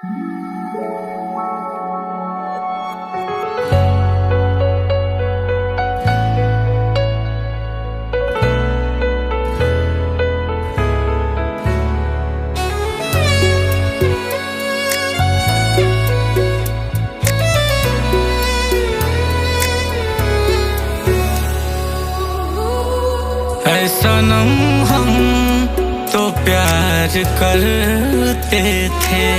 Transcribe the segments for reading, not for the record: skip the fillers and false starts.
ऐ सनम हम तो प्यार करते थे,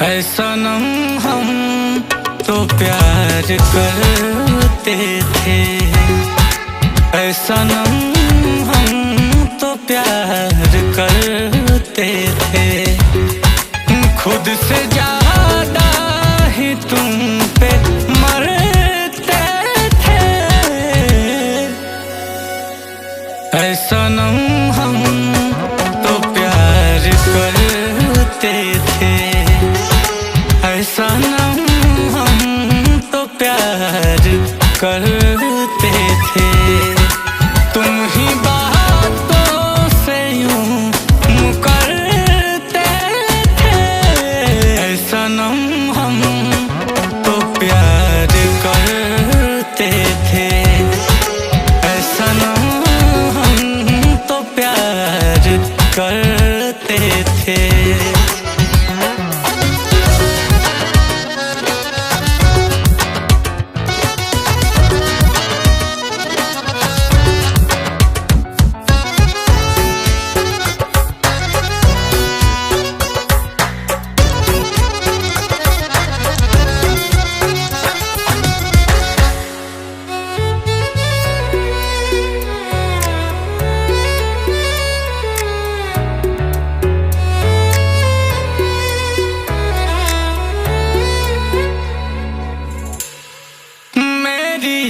ऐ सनम हम तो प्यार करते थे, ऐ सनम हम तो प्यार करते थे। खुद से ज्यादा ही तुम पे मरते थे, ऐ सनम हम तो प्यार करते थे, ऐ सनम हम तो प्यार करते थे। तुम ही बातों से यूं मुकरते थे, ऐ सनम हम तो प्यार करते थे, ऐ सनम हम तो प्यार करते थे।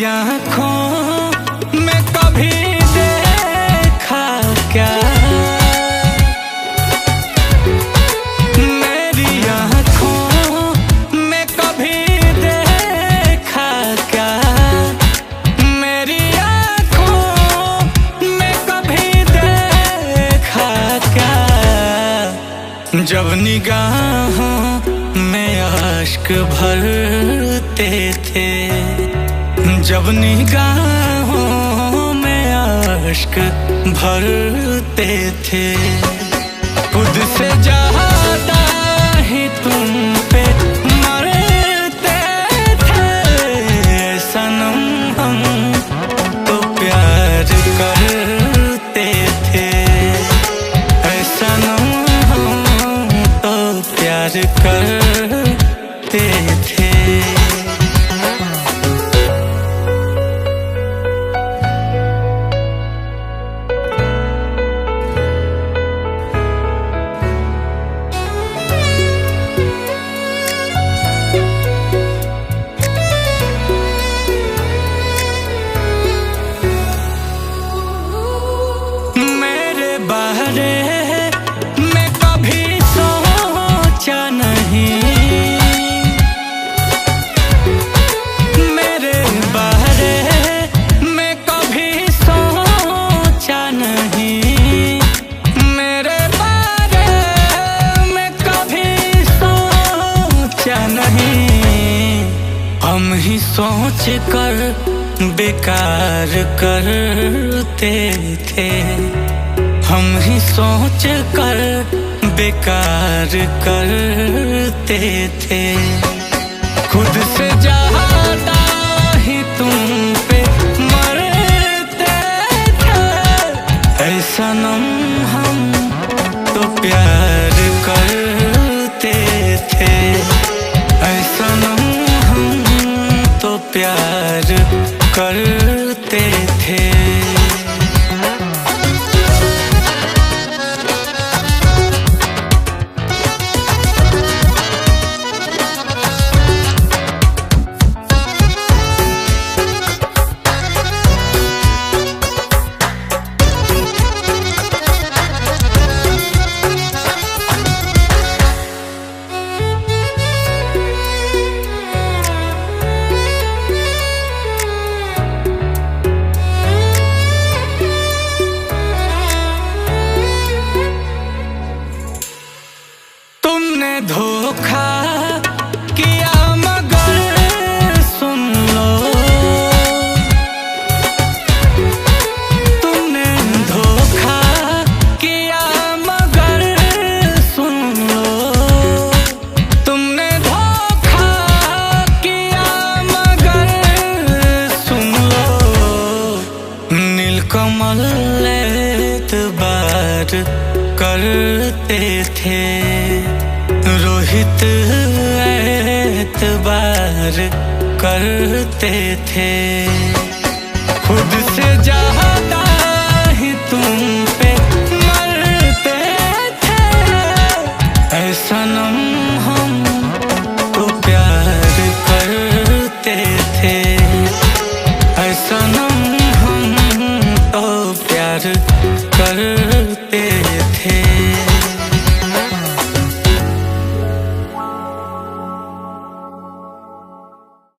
आँखों में कभी देखा क्या, मेरी आँखों में कभी देखा क्या, मेरी आँखों में कभी देखा क्या। जब निगाहों में आश्क भरते थे, जब निगाहों में आश्क भरते थे। खुद से ज्यादा ही तुम पे मरते थे, सनम हम तो प्यार करते थे, सनम हम तो प्यार करते थे। मैं कभी सोचा नहीं, मेरे बारे में कभी सोचा नहीं, मेरे बारे में कभी सोचा नहीं। हम ही सोच कर बेकार करते थे, हम ही सोच कर बेकार करते थे। खुद से ज्यादा ही तुम पे मरते थे, ऐ सनम हम तो प्यार करते थे, ऐ सनम हम तो प्यार करते थे। धोखा किया मगर सुन लो, तुमने धोखा किया मगर सुन लो, तुमने धोखा किया मगर सुन लो। नीलकमल एतबार करते थे, रोहित एतबार करते थे, खुद से ज्यादा ही तुम पे मरते थे। ऐ सनम हम तो प्यार करते थे, ऐ सनम हम तो प्यार करते